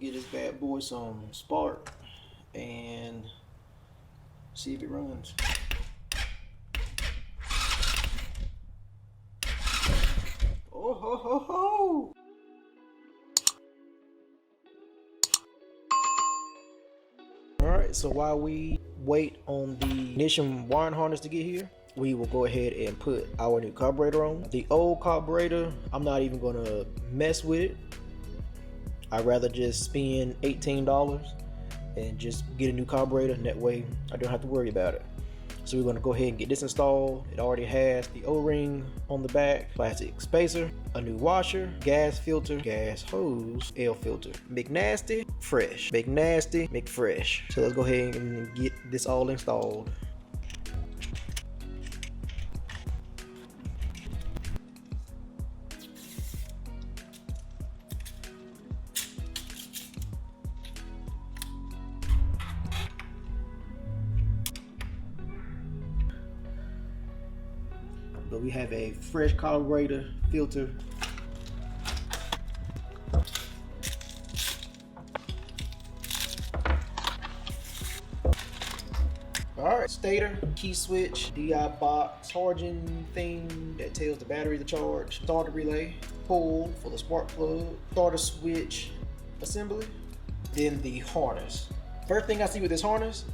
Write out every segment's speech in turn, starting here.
give this bad boy some spark and see if it runs. Oh ho ho ho! Alright, so while we wait on the ignition wiring harness to get here, we will go ahead and put our new carburetor on. The old carburetor, I'm not even gonna mess with it. I'd rather just spend $18 and just get a new carburetor, and that way I don't have to worry about it. So we're gonna go ahead and get this installed. It already has the O-ring on the back, plastic spacer, a new washer, gas filter, gas hose, L filter. McNasty, fresh. McNasty, McFresh. So let's go ahead and get this all installed. But we have a fresh carburetor filter. Alright, stator, key switch, DI box, charging thing that tells the battery to charge, starter relay, pull for the spark plug, starter switch assembly, then the harness. First thing I see with this harness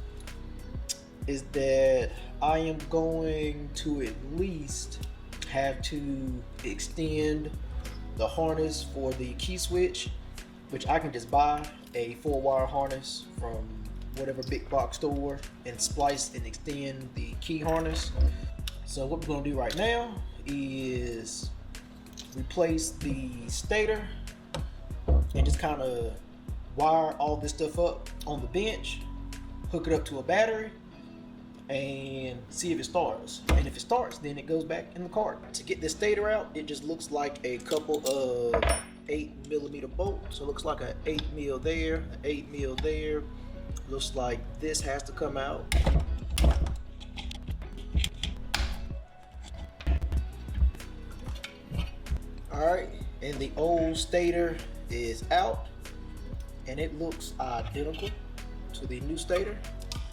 is that I am going to at least have to extend the harness for the key switch, which I can just buy a 4-wire harness from whatever big box store and splice and extend the key harness. So what we're gonna do right now is replace the stator and just kind of wire all this stuff up on the bench, hook it up to a battery, and see if it starts. And if it starts, then it goes back in the cart. To get this stator out, it just looks like a couple of 8mm bolts. So it looks like an 8mm there, an 8mm there. Looks like this has to come out. Alright, and the old stator is out, and it looks identical to the new stator.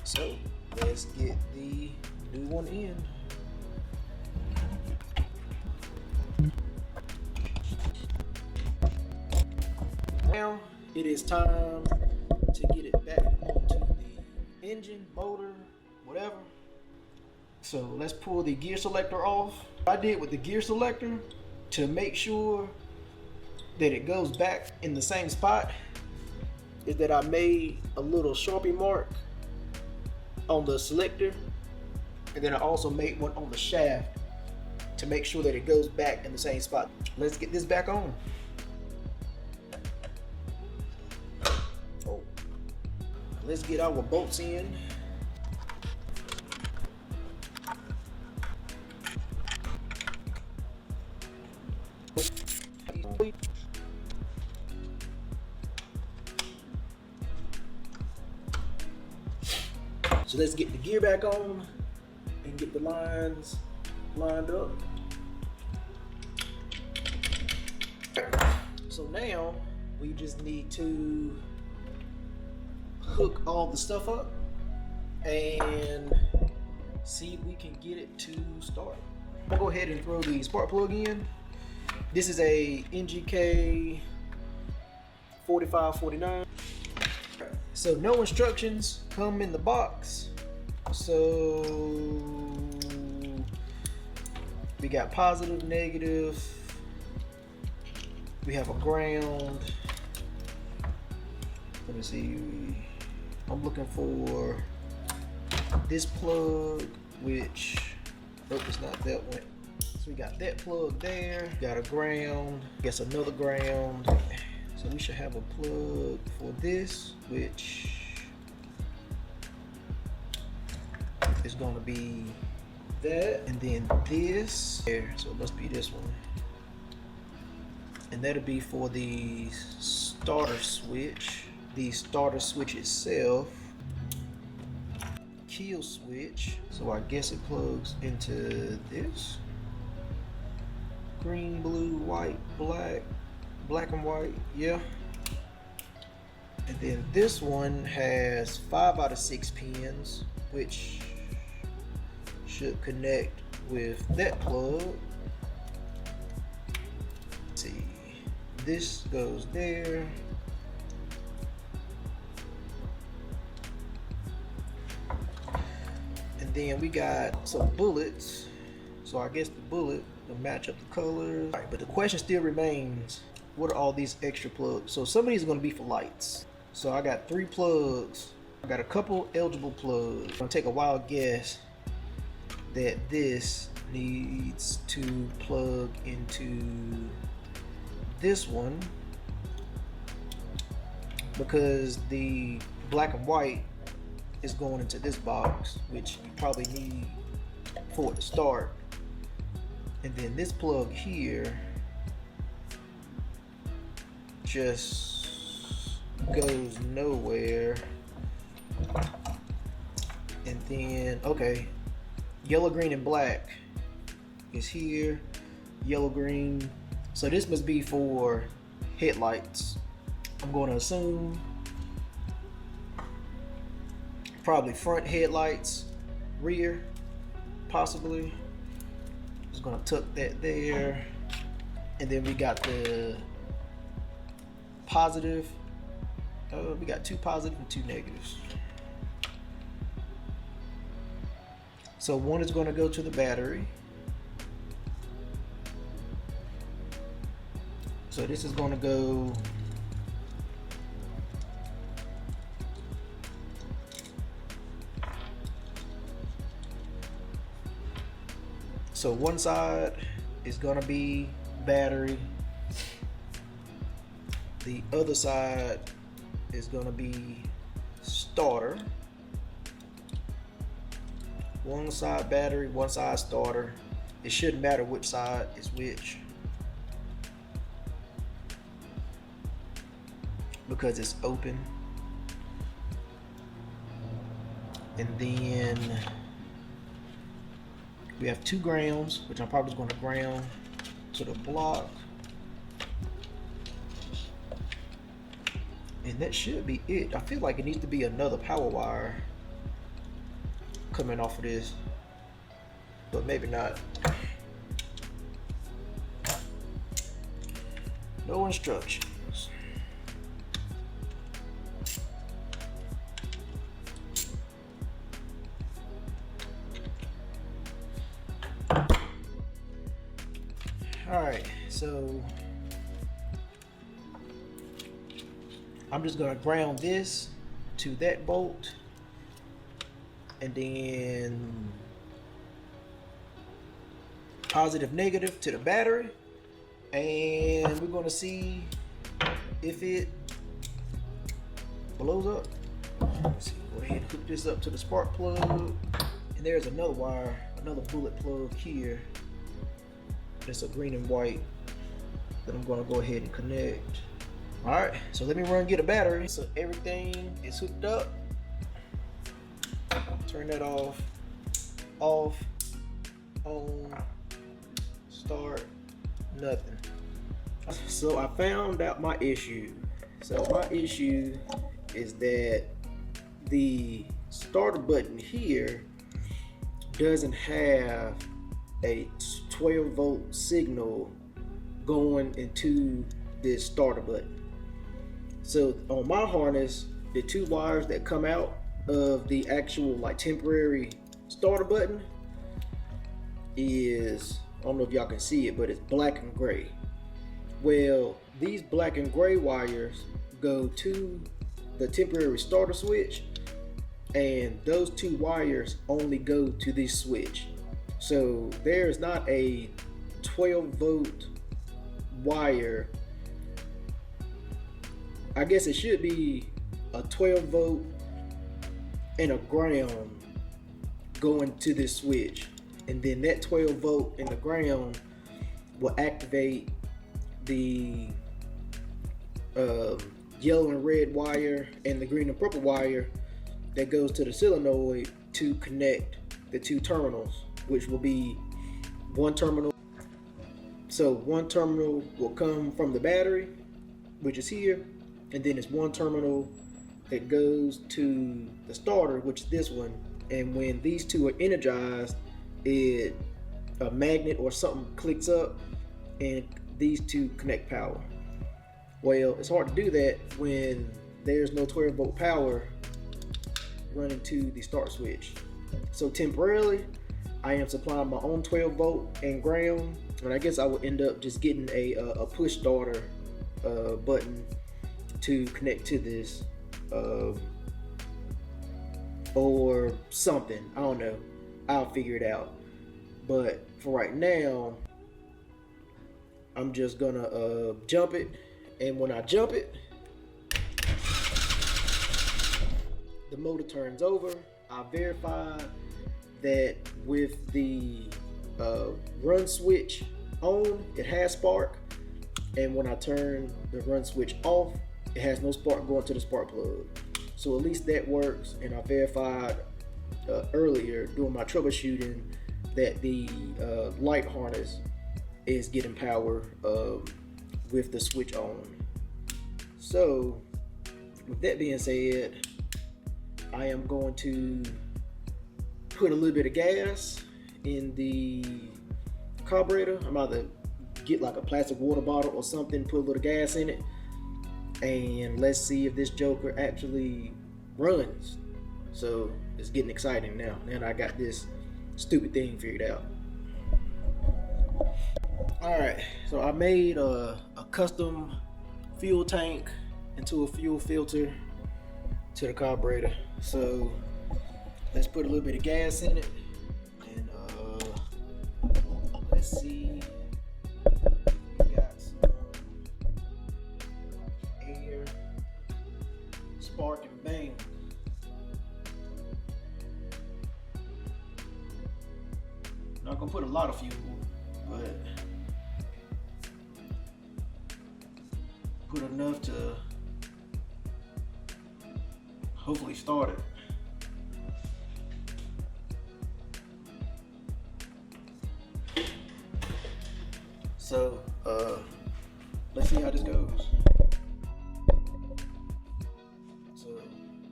So let's get the new one in. Now it is time to get it back onto the engine, motor, whatever. So let's pull the gear selector off. What I did with the gear selector to make sure that it goes back in the same spot is that I made a little Sharpie mark on the selector, and then I also made one on the shaft to make sure that it goes back in the same spot. Let's get this back on. Oh. Let's get our bolts in. So let's get the gear back on and get the lines lined up. So now we just need to hook all the stuff up and see if we can get it to start. I'll go ahead and throw the spark plug in. This is a NGK 4549. So no instructions come in the box. So we got positive, negative. We have a ground. Let me see. I'm looking for this plug, which, nope, it's not that one. So we got that plug there. Got a ground. Guess another ground. So we should have a plug for this, which is going to be that, and then this there. So it must be this one, and that'll be for the starter switch. The starter switch itself, kill switch. So I guess it plugs into this. Green, blue, white, black. Black and white, yeah. And then this one has 5 out of 6 pins, which should connect with that plug. Let's see, this goes there. And then we got some bullets. So I guess the bullet will match up the colors. All right, but the question still remains, what are all these extra plugs? So some of these are gonna be for lights. So I got 3 plugs. I got a couple eligible plugs. I'm gonna take a wild guess that this needs to plug into this one, because the black and white is going into this box, which you probably need for it to start. And then this plug here just goes nowhere. And then, okay, yellow, green, and black is here. Yellow, green. So this must be for headlights. I'm going to assume probably front headlights, rear, possibly. Just gonna tuck that there. And then we got the positive. We got 2 positive and 2 negatives. So one is going to go to the battery. So this is going to go so one side is going to be battery. The other side is going to be starter. One side battery, one side starter. It shouldn't matter which side is which, because it's open. And then we have 2 grounds, which I'm probably going to ground to the block. And that should be it. I feel like it needs to be another power wire coming off of this, but maybe not. No instructions. All right, so I'm just gonna ground this to that bolt, and then positive, negative to the battery, and we're gonna see if it blows up. Let's see, go ahead and hook this up to the spark plug, and there's another wire, another bullet plug here. It's a green and white that I'm gonna go ahead and connect. All right, so let me run and get a battery. So everything is hooked up. Turn that off, on, start, nothing. So I found out my issue. So my issue is that the starter button here doesn't have a 12-volt signal going into this starter button. So on my harness, the 2 wires that come out of the actual like temporary starter button is, I don't know if y'all can see it, but it's black and gray. Well, these black and gray wires go to the temporary starter switch, and those 2 wires only go to this switch. So there's not a 12-volt wire. I guess it should be a 12-volt and a ground going to this switch, and then that 12-volt and the ground will activate the yellow and red wire and the green and purple wire that goes to the solenoid to connect the 2 terminals, which will be 1 terminal. So 1 terminal will come from the battery, which is here, and then it's one terminal that goes to the starter, which is this one. And when these two are energized, a magnet or something clicks up and these two connect power. Well, it's hard to do that when there's no 12-volt power running to the start switch. So temporarily, I am supplying my own 12-volt and ground, and I guess I will end up just getting a push starter button to connect to this, or something. I don't know. I'll figure it out. But for right now, I'm just gonna jump it, and when I jump it, the motor turns over. I verify that with the run switch on, it has spark, and when I turn the run switch off, it has no spark going to the spark plug. So at least that works, and I verified earlier doing my troubleshooting that the light harness is getting power with the switch on. So with that being said, I am going to put a little bit of gas in the carburetor. I'm about to get like a plastic water bottle or something, put a little gas in it, and let's see if this joker actually runs. So it's getting exciting now that I got this stupid thing figured out. Alright, so I made a custom fuel tank into a fuel filter to the carburetor. So let's put a little bit of gas in it, and let's see. We got some air, spark, and bang. Not gonna put a lot of fuel, but put enough to hopefully start it. So let's see how this goes. So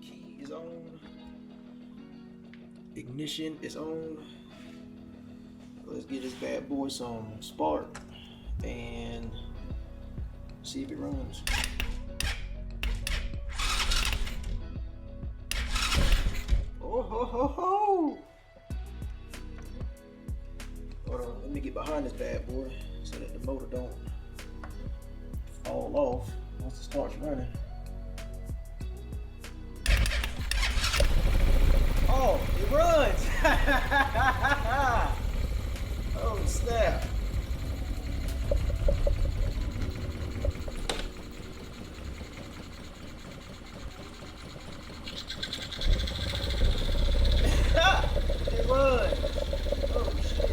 key is on, ignition is on. Let's give this bad boy some spark and see if it runs. Oh ho ho ho! Hold on, let me get behind this bad boy so that the motor don't fall off once it starts running. Oh, it runs! Oh snap! It runs! Oh shit!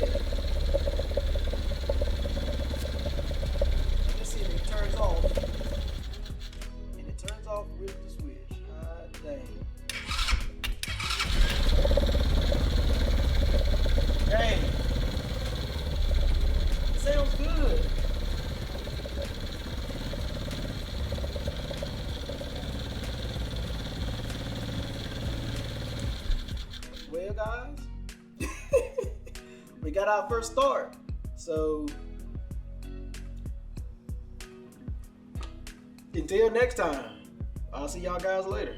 Let's see if it turns off. And it turns off with the switch. God dang. Dang. Sounds good. Well, guys, we got our first start. So until next time, I'll see y'all guys later.